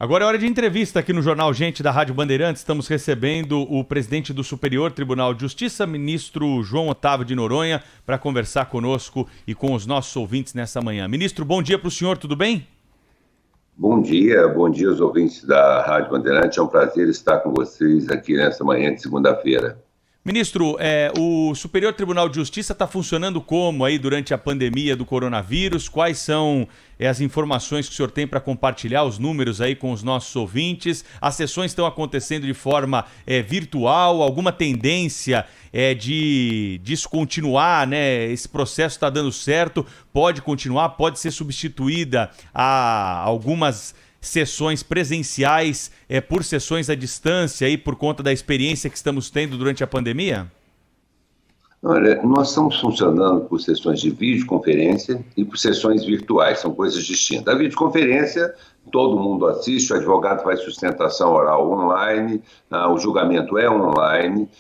Agora é hora de entrevista aqui no Jornal Gente da Rádio Bandeirantes. Estamos recebendo o presidente do Superior Tribunal de Justiça, ministro João Otávio de Noronha, para conversar conosco e com os nossos ouvintes nessa manhã. Ministro, bom dia para o senhor, tudo bem? Bom dia aos ouvintes da Rádio Bandeirantes. É um prazer estar com vocês aqui nessa manhã de segunda-feira. Ministro, o Superior Tribunal de Justiça está funcionando como aí durante a pandemia do coronavírus? Quais são as informações que o senhor tem para compartilhar, os números aí com os nossos ouvintes? As sessões estão acontecendo de forma virtual? Alguma tendência de descontinuar, né? Esse processo está dando certo? Pode continuar? Pode ser substituída a algumas sessões presenciais por sessões à distância aí por conta da experiência que estamos tendo durante a pandemia? Olha, nós estamos funcionando por sessões de videoconferência e por sessões virtuais, são coisas distintas. A videoconferência, todo mundo assiste, o advogado faz sustentação oral online, o julgamento é online,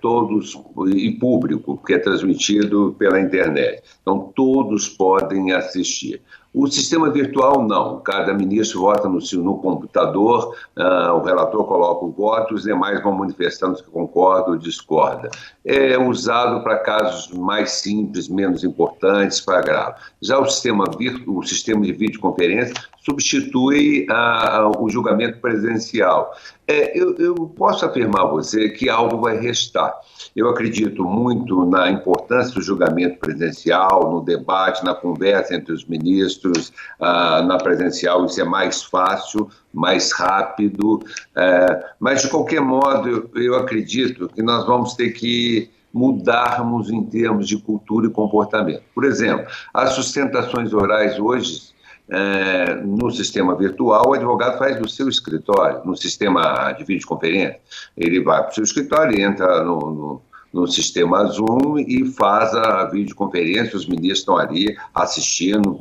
todos e público, porque é transmitido pela internet. Então, todos podem assistir. O sistema virtual, não. Cada ministro vota no computador, o relator coloca o voto, os demais vão manifestando se concordam ou discordam. É usado para casos mais simples, menos importantes, para grave. Já o sistema de videoconferência substitui o julgamento presencial. Eu posso afirmar a você que algo vai restar. Eu acredito muito na importância do julgamento presencial, no debate, na conversa entre os ministros, na presencial isso é mais fácil, mais rápido, mas de qualquer modo eu acredito que nós vamos ter que mudarmos em termos de cultura e comportamento. Por exemplo, as sustentações orais hoje, no sistema virtual, o advogado faz do seu escritório, no sistema de videoconferência. Ele vai para o seu escritório, entra no sistema Zoom e faz a videoconferência, os ministros estão ali assistindo,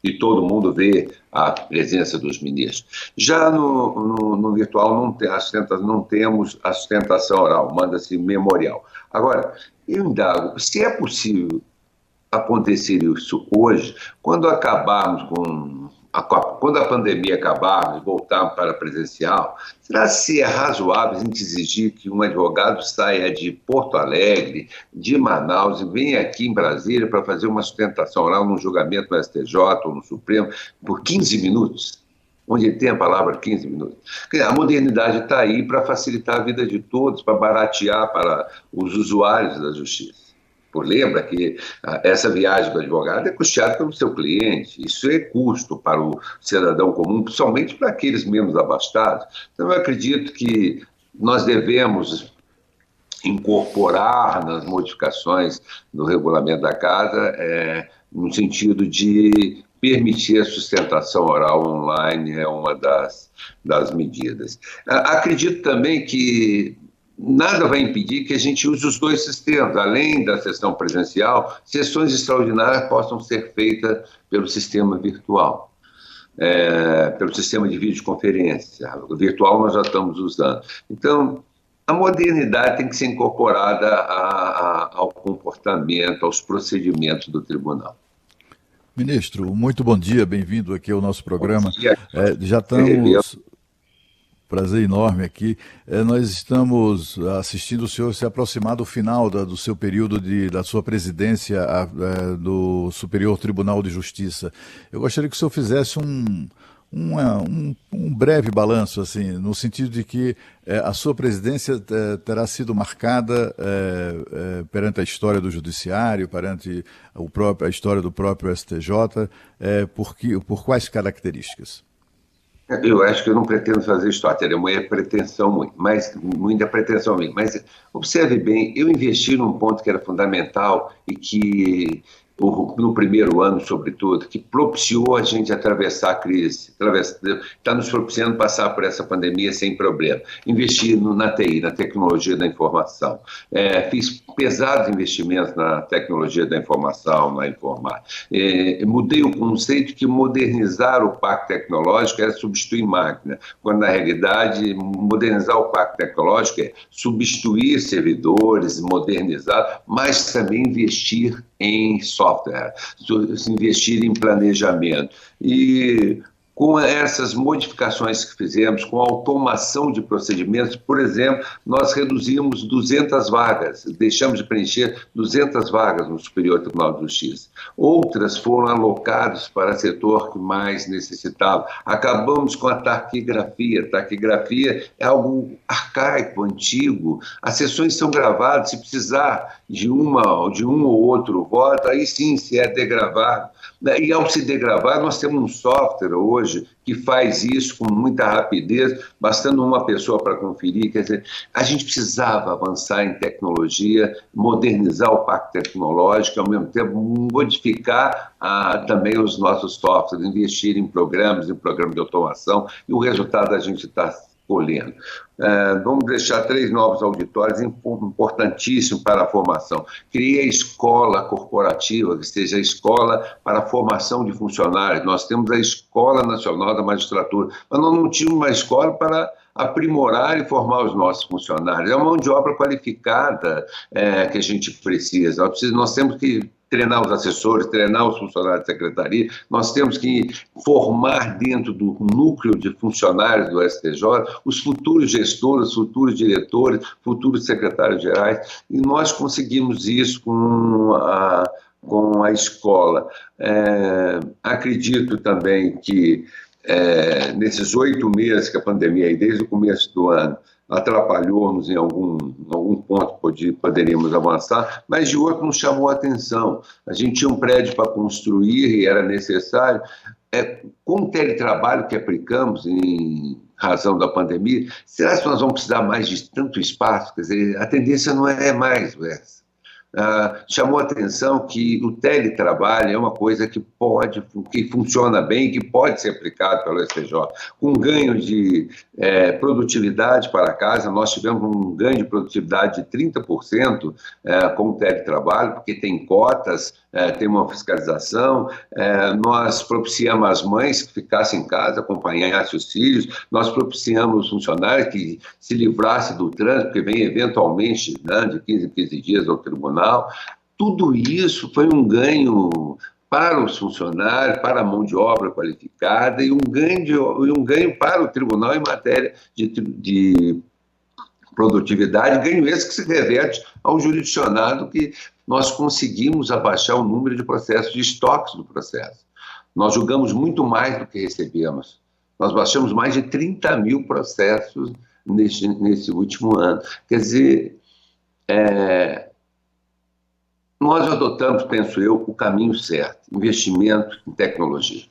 e todo mundo vê a presença dos ministros. Já no virtual não temos a sustentação oral, manda-se memorial. Agora, eu indago, se é possível acontecer isso hoje, quando a pandemia acabar e voltar para presencial, será se é razoável a gente exigir que um advogado saia de Porto Alegre, de Manaus, e venha aqui em Brasília para fazer uma sustentação oral num julgamento no STJ ou no Supremo por 15 minutos? Onde tem a palavra 15 minutos. A modernidade está aí para facilitar a vida de todos, para baratear para os usuários da justiça. Lembra que essa viagem do advogado é custeada pelo seu cliente, isso é custo para o cidadão comum, principalmente para aqueles menos abastados. Então, eu acredito que nós devemos incorporar nas modificações do regulamento da Casa, no sentido de permitir a sustentação oral online, é uma das medidas. Acredito também que nada vai impedir que a gente use os dois sistemas, além da sessão presencial, sessões extraordinárias possam ser feitas pelo sistema virtual, pelo sistema de videoconferência. O virtual nós já estamos usando. Então, a modernidade tem que ser incorporada ao comportamento, aos procedimentos do tribunal. Ministro, muito bom dia, bem-vindo aqui ao nosso programa. Já estamos... Prazer enorme aqui. Nós estamos assistindo o senhor se aproximar do final do seu período da sua presidência do Superior Tribunal de Justiça. Eu gostaria que o senhor fizesse um breve balanço, assim, no sentido de que a sua presidência terá sido marcada perante a história do Judiciário, perante a história do próprio STJ, por quais características? Eu acho que eu não pretendo fazer história, teria muita pretensão, mas observe bem, eu investi num ponto que era fundamental e que no primeiro ano, sobretudo, que propiciou a gente atravessar a crise, está nos propiciando passar por essa pandemia sem problema. Investi na TI, na tecnologia da informação. Fiz pesados investimentos na tecnologia da informação, na informática. Mudei o conceito que modernizar o parque tecnológico era substituir máquina, quando na realidade modernizar o parque tecnológico é substituir servidores, modernizar, mas também investir em software, investir em planejamento. E Com essas modificações que fizemos, com a automação de procedimentos, por exemplo, nós reduzimos 200 vagas, deixamos de preencher 200 vagas no Superior Tribunal de Justiça. Outras foram alocadas para o setor que mais necessitava. Acabamos com a taquigrafia. Taquigrafia é algo arcaico, antigo. As sessões são gravadas, se precisar de um ou outro voto, aí sim se é degravado. E ao se degravar, nós temos um software hoje que faz isso com muita rapidez, bastando uma pessoa para conferir. Quer dizer, a gente precisava avançar em tecnologia, modernizar o parque tecnológico, ao mesmo tempo modificar também os nossos softwares, investir em programas de automação, e o resultado a gente está colhendo. Vamos deixar 3 novos auditórios importantíssimos para a formação. Criei a escola corporativa, que seja a escola para a formação de funcionários. Nós temos a Escola Nacional da Magistratura, mas nós não tínhamos uma escola para aprimorar e formar os nossos funcionários. É uma mão de obra qualificada que a gente precisa. Nós temos que treinar os assessores, treinar os funcionários de secretaria, nós temos que formar dentro do núcleo de funcionários do STJ os futuros gestores, futuros diretores, futuros secretários gerais, e nós conseguimos isso com a escola. Acredito também que nesses 8 meses que a pandemia, desde o começo do ano, atrapalhou-nos em algum ponto, poderíamos avançar, mas de outro nos chamou a atenção. A gente tinha um prédio para construir e era necessário. Com o teletrabalho que aplicamos em razão da pandemia, será que nós vamos precisar mais de tanto espaço? Quer dizer, a tendência não é mais essa. Chamou a atenção que o teletrabalho é uma coisa que funciona bem, que pode ser aplicado pelo STJ, com ganho de produtividade para casa. Nós tivemos um ganho de produtividade de 30% com o teletrabalho, porque tem cotas, tem uma fiscalização, nós propiciamos às mães que ficassem em casa, acompanhassem os filhos, nós propiciamos os funcionários que se livrassem do trânsito, que vem eventualmente de 15 em 15 dias ao tribunal. Tudo isso foi um ganho para os funcionários, para a mão de obra qualificada e um ganho para o tribunal em matéria de produtividade, ganho esse que se reverte ao jurisdicionado, que nós conseguimos abaixar o número de processos, de estoques do processo. Nós julgamos muito mais do que recebemos. Nós baixamos mais de 30 mil processos nesse último ano. Quer dizer, nós adotamos, penso eu, o caminho certo, investimento em tecnologia.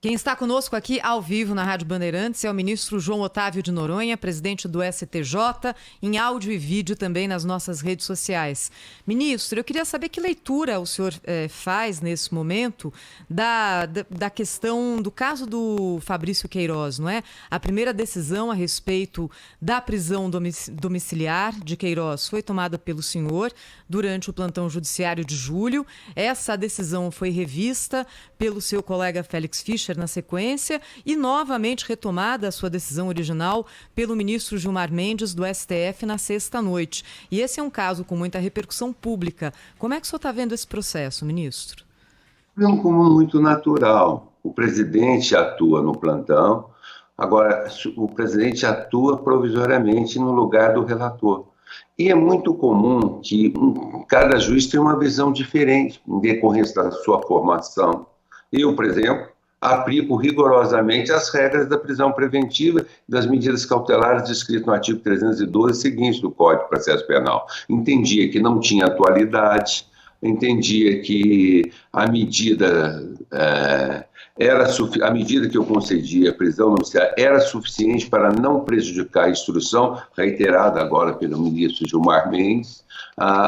Quem está conosco aqui ao vivo na Rádio Bandeirantes é o ministro João Otávio de Noronha, presidente do STJ, em áudio e vídeo também nas nossas redes sociais. Ministro, eu queria saber que leitura o senhor faz nesse momento da questão do caso do Fabrício Queiroz, não é? A primeira decisão a respeito da prisão domiciliar de Queiroz foi tomada pelo senhor durante o plantão judiciário de julho. Essa decisão foi revista pelo seu colega Félix Fischer na sequência e novamente retomada a sua decisão original pelo ministro Gilmar Mendes do STF na sexta-noite. E esse é um caso com muita repercussão pública. Como é que o senhor está vendo esse processo, ministro? É como muito natural. O presidente atua no plantão, agora o presidente atua provisoriamente no lugar do relator. E é muito comum que cada juiz tenha uma visão diferente em decorrência da sua formação. Eu, por exemplo, aplico rigorosamente as regras da prisão preventiva e das medidas cautelares descritas no artigo 312 seguinte do Código de Processo Penal. Entendia que não tinha atualidade, entendia que a medida que eu concedia, a prisão domiciliar, era suficiente para não prejudicar a instrução, reiterada agora pelo ministro Gilmar Mendes.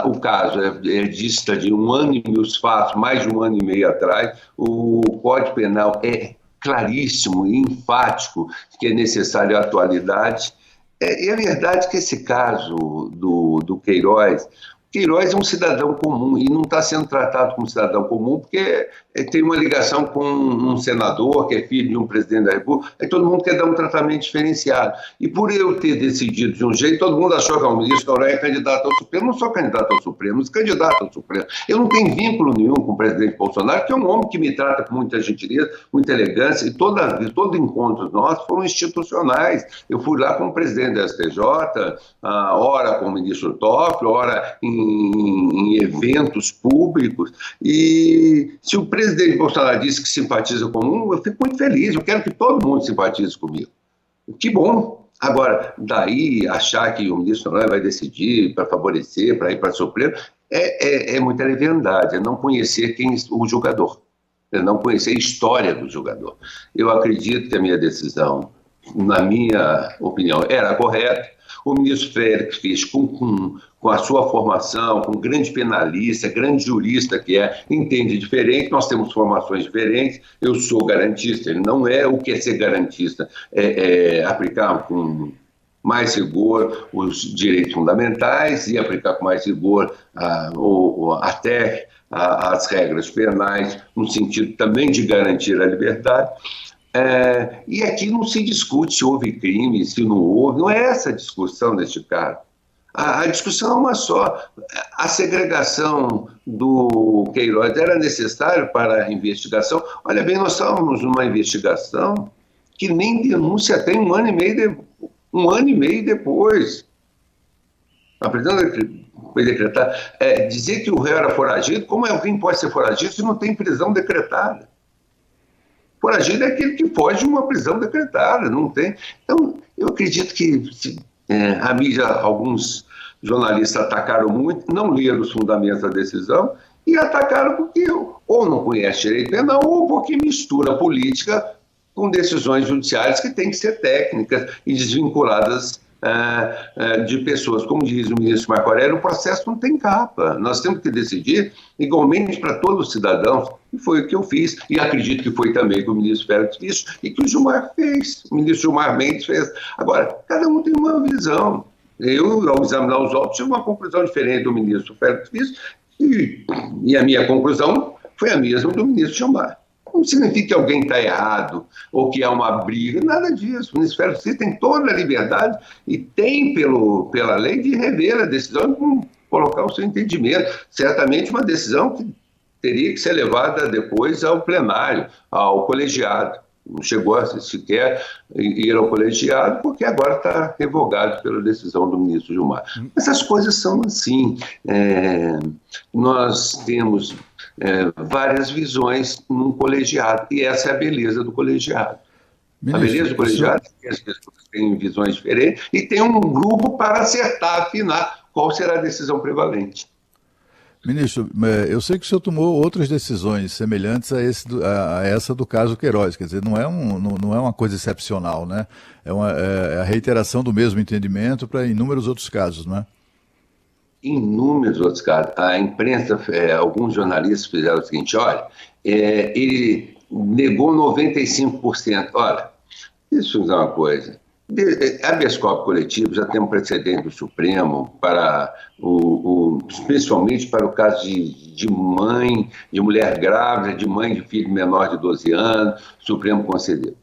O caso dista de 1 ano e meus fatos, mais de 1 ano e meio atrás. O Código Penal é claríssimo e enfático que é necessária a atualidade. É verdade que esse caso do Queiroz, Queiroz é um cidadão comum e não está sendo tratado como cidadão comum porque tem uma ligação com um senador que é filho de um presidente da República, aí todo mundo quer dar um tratamento diferenciado. E por eu ter decidido de um jeito, todo mundo achou que o ministro Noronha é candidato ao Supremo. Eu não sou candidato ao Supremo, mas candidato ao Supremo. Eu não tenho vínculo nenhum com o presidente Bolsonaro, que é um homem que me trata com muita gentileza, muita elegância, e todo encontro nosso foram institucionais. Eu fui lá como presidente da STJ, ora com o ministro Toffoli, ora em eventos públicos, e se o presidente Bolsonaro disse que simpatiza comigo, eu fico muito feliz, eu quero que todo mundo simpatize comigo. Que bom! Agora, daí achar que o ministro Noronha vai decidir para favorecer, para ir para o Supremo, é muita leviandade, é não conhecer o julgador, é não conhecer a história do julgador. Eu acredito que a minha decisão, na minha opinião, era correta. O ministro Félix fez com a sua formação, com grande penalista, grande jurista que entende diferente, nós temos formações diferentes, eu sou garantista, ele não é. O que é ser garantista? Aplicar com mais rigor os direitos fundamentais e aplicar com mais rigor até as regras penais, no sentido também de garantir a liberdade. E aqui não se discute se houve crime, se não houve, não é essa a discussão neste caso. A discussão é uma só. A segregação do Queiroz era necessária para a investigação. Olha bem, nós estávamos numa investigação que nem denúncia tem um ano e meio depois. A prisão foi decretada. Dizer que o réu era foragido, como alguém pode ser foragido se não tem prisão decretada? Foragido é aquele que foge de uma prisão decretada, não tem. Então, eu acredito que a mídia, alguns jornalistas atacaram muito, não leram os fundamentos da decisão e atacaram porque ou não conhece direito penal ou porque mistura política com decisões judiciais que têm que ser técnicas e desvinculadas de pessoas. Como diz o ministro Marco Aurélio, o processo não tem capa. Nós temos que decidir igualmente para todos os cidadãos, e foi o que eu fiz, e acredito que foi também que o ministro Félix fez, e que o Gilmar fez, o ministro Gilmar Mendes fez. Agora, cada um tem uma visão. Eu, ao examinar os autos, tive uma conclusão diferente do ministro Félix fez, e a minha conclusão foi a mesma do ministro Gilmar. Não significa que alguém está errado ou que há uma briga, nada disso. O Ministério da Justiça tem toda a liberdade e tem, pela lei, de rever a decisão e colocar o seu entendimento. Certamente uma decisão que teria que ser levada depois ao plenário, ao colegiado. Não chegou a sequer ir ao colegiado, porque agora está revogado pela decisão do ministro Gilmar. Essas coisas são assim. Nós temos várias visões num colegiado, e essa é a beleza do colegiado. Ministro, a beleza do colegiado é que as pessoas têm visões diferentes e tem um grupo para acertar, afinar qual será a decisão prevalente. Ministro, eu sei que o senhor tomou outras decisões semelhantes a essa do caso Queiroz, quer dizer, não é uma coisa excepcional, né? É a reiteração do mesmo entendimento para inúmeros outros casos, não é? Inúmeros outros casos. A imprensa, alguns jornalistas fizeram o seguinte, olha, ele negou 95%. Olha, deixa eu dizer uma coisa. Habeas corpus coletivo já tem um precedente do Supremo para principalmente para o caso de mãe, de mulher grávida, de mãe de filho menor de 12 anos, o Supremo concedeu.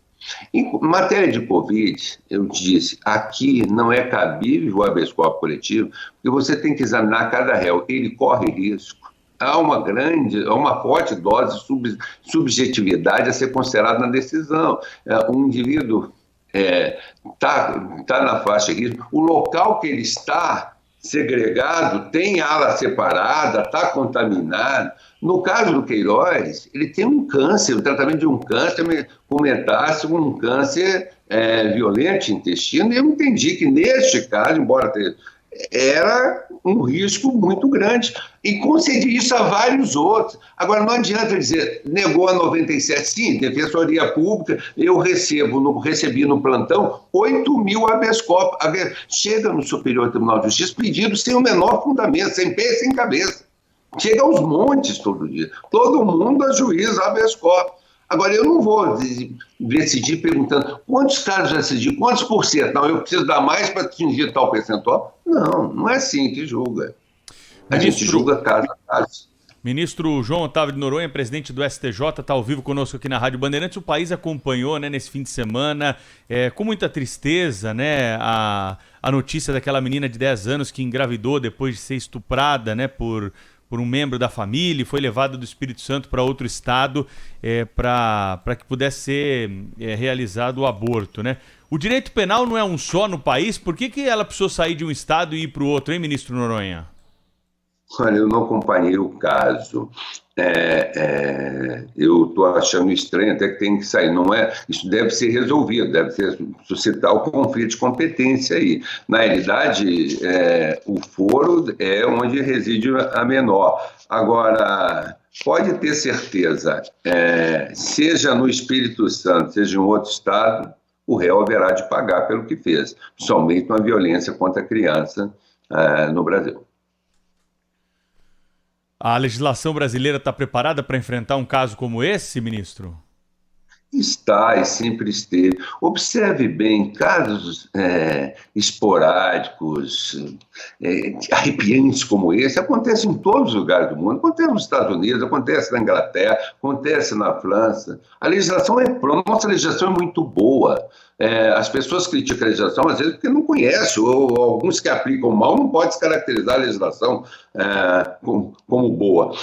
Em matéria de Covid, eu disse, aqui não é cabível o habeas corpus coletivo, porque você tem que examinar cada réu, ele corre risco. Há uma forte dose de subjetividade a ser considerada na decisão. Um indivíduo tá na faixa de risco, o local que ele está segregado, tem ala separada, está contaminado. No caso do Queiroz, ele tem um câncer, o tratamento de um câncer, comentasse um câncer violento de intestino, e eu entendi que neste caso, embora era um risco muito grande, e concedi isso a vários outros. Agora, não adianta dizer, negou a 97, sim, Defensoria Pública, eu recebi no plantão 8.000 habeas corpus. Chega no Superior Tribunal de Justiça pedido sem o menor fundamento, sem pé e sem cabeça. Chega aos montes todo dia. Todo mundo ajuiza habeas corpus. Agora, eu não vou decidir perguntando quantos casos já decidi, quantos por cento? Não, eu preciso dar mais para atingir tal percentual. Não é assim que julga. A gente julga caso a caso. Ministro João Otávio de Noronha, presidente do STJ, está ao vivo conosco aqui na Rádio Bandeirantes. O país acompanhou, né, nesse fim de semana, com muita tristeza, né, a notícia daquela menina de 10 anos que engravidou depois de ser estuprada, né, por um membro da família e foi levada do Espírito Santo para outro estado para que pudesse ser realizado o aborto, né? O direito penal não é um só no país? Por que ela precisou sair de um estado e ir para o outro, hein, ministro Noronha? Olha, eu não acompanhei o caso. Eu estou achando estranho, até que tem que sair. Não é, isso deve ser resolvido, deve ser suscitar o conflito de competência aí. Na realidade, o foro é onde reside a menor. Agora, pode ter certeza, seja no Espírito Santo, seja em outro estado, o réu haverá de pagar pelo que fez, somente uma violência contra a criança no Brasil. A legislação brasileira está preparada para enfrentar um caso como esse, ministro? Está e sempre esteve. Observe bem, casos esporádicos, arrepiantes como esse, acontecem em todos os lugares do mundo. Acontece nos Estados Unidos, acontece na Inglaterra, acontece na França. A legislação é pronta, nossa legislação é muito boa. As pessoas criticam a legislação, às vezes, porque não conhecem, ou alguns que aplicam mal não podem descaracterizar a legislação como boa.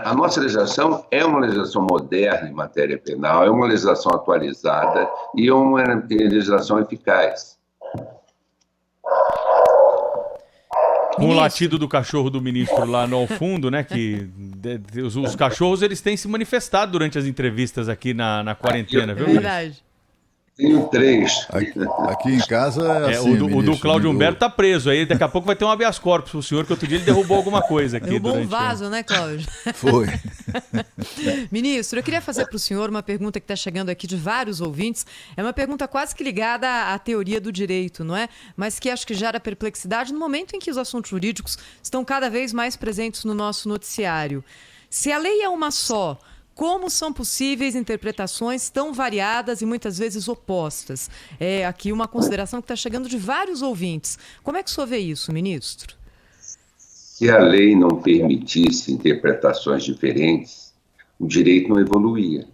A nossa legislação é uma legislação moderna em matéria penal, é uma legislação atualizada e é uma legislação eficaz. Com o latido do cachorro do ministro lá no fundo, né, que os cachorros eles têm se manifestado durante as entrevistas aqui na quarentena, viu, ministro? Verdade. Tenho 3. Aqui em casa é assim, o do Cláudio Humberto tá preso. Aí daqui a pouco vai ter um habeas corpus pro senhor, que outro dia ele derrubou alguma coisa aqui. Derrubou um vaso, né, Cláudio? Foi. Ministro, eu queria fazer para o senhor uma pergunta que está chegando aqui de vários ouvintes. É uma pergunta quase que ligada à teoria do direito, não é? Mas que acho que gera perplexidade no momento em que os assuntos jurídicos estão cada vez mais presentes no nosso noticiário. Se a lei é uma só, como são possíveis interpretações tão variadas e muitas vezes opostas? É aqui uma consideração que está chegando de vários ouvintes. Como é que o senhor vê isso, ministro? Se a lei não permitisse interpretações diferentes, o direito não evoluía.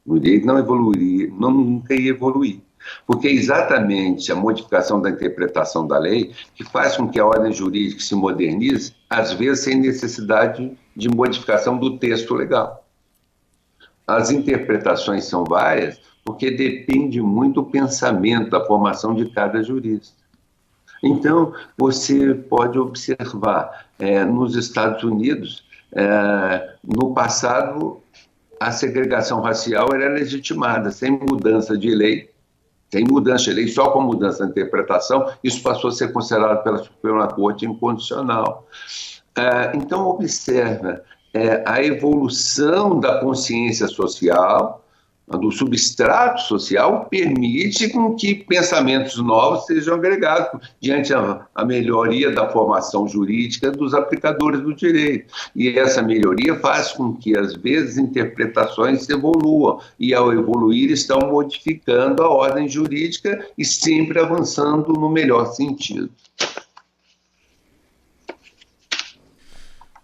O direito não evoluiria, nunca ia evoluir. Porque é exatamente a modificação da interpretação da lei que faz com que a ordem jurídica se modernize, às vezes sem necessidade de modificação do texto legal. As interpretações são várias porque depende muito do pensamento, da formação de cada jurista. Então, você pode observar, nos Estados Unidos, no passado, a segregação racial era legitimada, sem mudança de lei, só com mudança de interpretação, isso passou a ser considerado pela Suprema Corte incondicional. Então, observa, a evolução da consciência social, do substrato social, permite com que pensamentos novos sejam agregados diante a melhoria da formação jurídica dos aplicadores do direito. E essa melhoria faz com que, às vezes, interpretações evoluam, e ao evoluir estão modificando a ordem jurídica e sempre avançando no melhor sentido.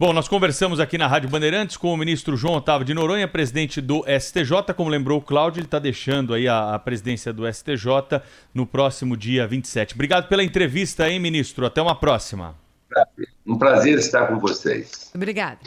Bom, nós conversamos aqui na Rádio Bandeirantes com o ministro João Otávio de Noronha, presidente do STJ. Como lembrou o Cláudio, ele está deixando aí a presidência do STJ no próximo dia 27. Obrigado pela entrevista, hein, ministro? Até uma próxima. Um prazer estar com vocês. Obrigada.